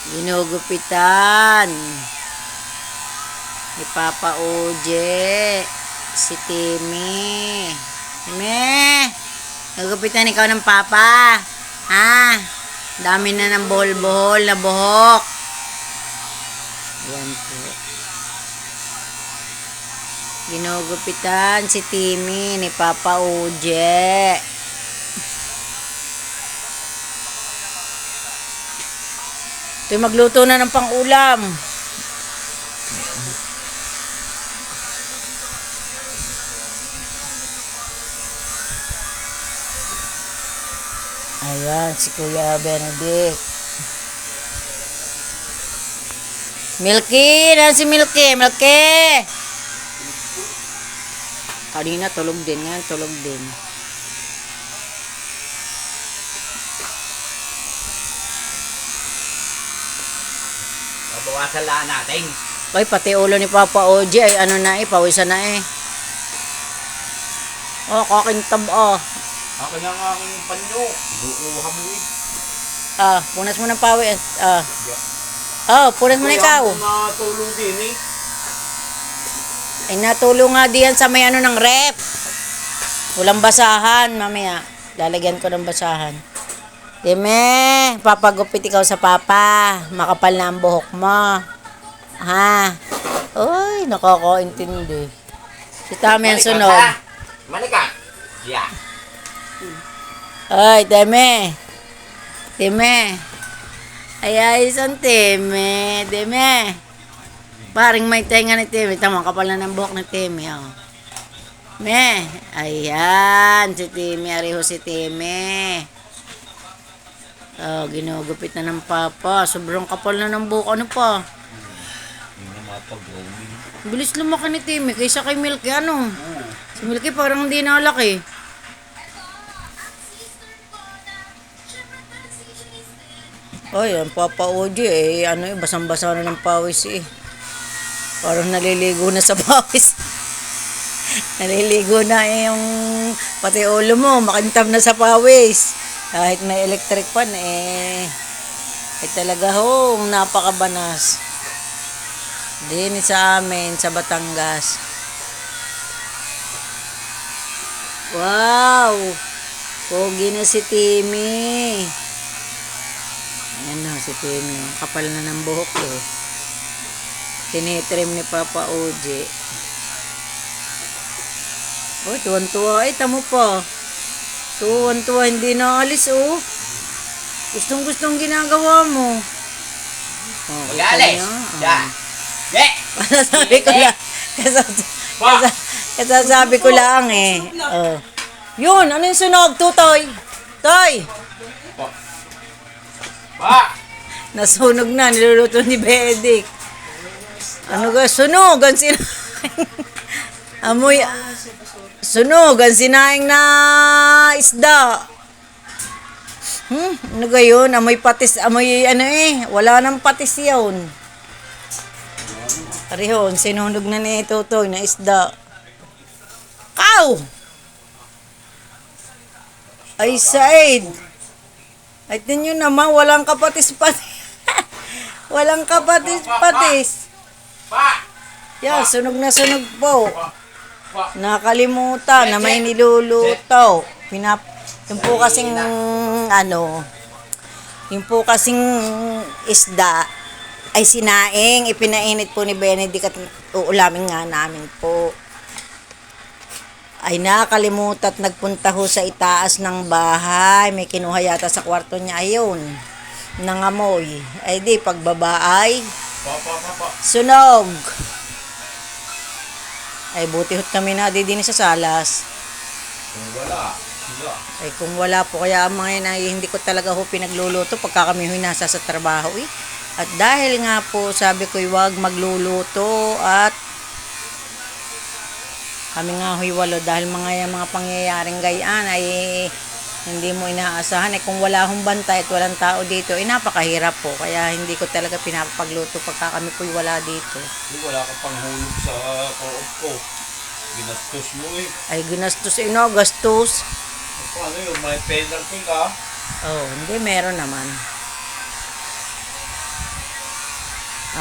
Ginugupitan ni Papa Oje si Timmy. Timmy, nagupitan ikaw ng Papa. Ha? Dami na ng buhol-buhol na buhok. Yan po. Ginugupitan si Timmy ni Papa Oje. Ito magluto na ng pang-ulam. Ayan, si Kuya Benedict. Milky! Na si Milky! Milky! Kanina tulog din. Ngayon tulog din. Bawasan lang natin. Ay, pati ulo ni Papa Oje ay ano na pawisan na Oh, kakintab Akin ang aking panyo. Bukuha mo punas mo ng pawis. Punas mo na ikaw. Matulong din Ay, natulong nga diyan sa may ano ng rep. Walang basahan, mamaya. Lalagyan ko ng basahan. Dime, papagupit ikaw sa Papa. Makapal na ang buhok mo. Ha? Uy, nakakaintindi. Si Tami ang sunod. Malika. Yeah. Ay, Dime. Dime. Ay, isang Dime. Dime. Paring may tenga ni Dime. Tama, kapal na ng buhok ni Dime. Me. Ayan, si Dime. Ariho si Dime. Ginugupit na ng Papa. Sobrang kapal na ng buhok. Ano pa? Hindi na mapag-roaming. Bilis lumaki ni Timmy kaysa kay Milky. Ano? Si Milky parang hindi nalaki. Ay, ang Papa Oje basang-basa na ng pawis Parang naliligo na sa pawis. Naliligo na yung pati ulo mo, makintab na sa pawis. Kahit may electric pan ay talaga napakabanas. Din sa amin sa Batangas. Wow! Pogi na si Timmy. Ayan na si Timmy. Kapal na ng buhok Tinitrim ni Papa Oje. Oh, tuwan-tuwa. Tamo pa. Tuwan-tuwa, hindi na alis Gustong-gustong ginagawa mo. Mag-alis. Kasasabi ko lang. Kasasabi ko lang Yun, ano yung sunog, Tutoy? Toy! Nasunog na, niluluto ni Benedict. Ano ga, sunog, ang sinaing. Amoy, sunog, ang sinaing na isda. Ano ga yun? Amoy patis, amoy wala nang patis yun. Parihon, sinunog na ni Tutoy na isda. Kaw! Ay, Said. Ay, tinyo naman, walang kapatis-patis. Walang kapatis-patis. Yan, sunog na sunog po. Nakalimutan na may niluluto. Yung po kasing, yung po kasing isda ay sinaing, ipinainit po ni Benedict at uulamin nga namin po. Ay nakalimutan at nagpunta sa itaas ng bahay. May kinuha yata sa kwarto niya. Ayun, nangamoy. Ay di, pagbaba ay sunog. Ay buti hot kami na din sa salas. Kung wala. Ay kung wala po, kaya mga yun ay hindi ko talaga pinagluluto pagka kami nasa sa trabaho At dahil nga po sabi ko wag magluluto at kami nga walo dahil mga pangyayaring gayaan ay hindi mo inaasahan. Kung wala akong bantay at walang tao dito, napakahirap po. Kaya hindi ko talaga pinapagluto pagka kami po'y wala dito. Wala ka pang hulog sa co-op ko. Ginastos mo Ay ginastos gastos. Paano yun? May penalty ka? Hindi, meron naman.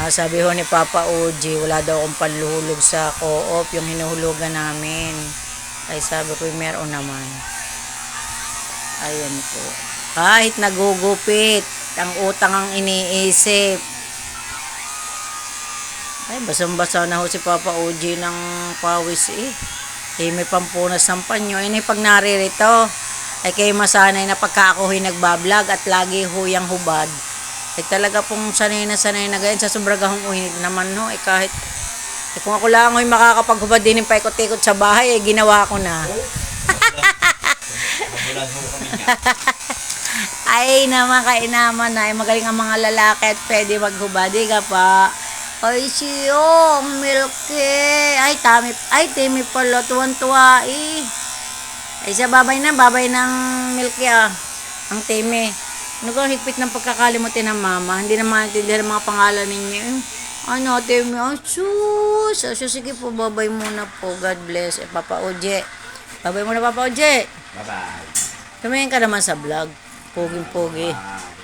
Sabi ho ni Papa Oji, wala daw akong panluhulog sa co-op, yung hinuhulugan namin. Ay sabi ko, meron naman. Ayan po. Kahit nagugupit, ang utang ang iniisip. Ay, basang-basa na ho si Papa Oji ng pawis eh. May pampunas ng panyo. Ay, pag naririto, ay kayo masanay na pagka ako ho'y nagbablog at lagi huyang hubad. Ay talaga pong sanay na ganyan. Sa sobrang uhinit naman no. Ay kahit, kung ako lang ho'y makakapaghubad din ng paikot-ikot sa bahay, ay ginawa ko na. Kabulan ho kami niya. Ay naman, kainaman na. Ay magaling ang mga lalaki at pwede maghubad. Di ka pa. Ay siyo, ang milky. Ay, timi pala. Tuwan-tuwa eh. Ay sa babay ng milky ah. Ang timi. Ano ka, higpit ng pagkakalimutin ng mama. Hindi na maintindihan ang mga pangalan ninyo. Ano, timi. Oh, sus. So, sige po, babay muna po. God bless. Papa Oje. Babay muna, Papa Oje. Bye-bye. Tumingin ka naman sa vlog. Puging-pugi. Bye.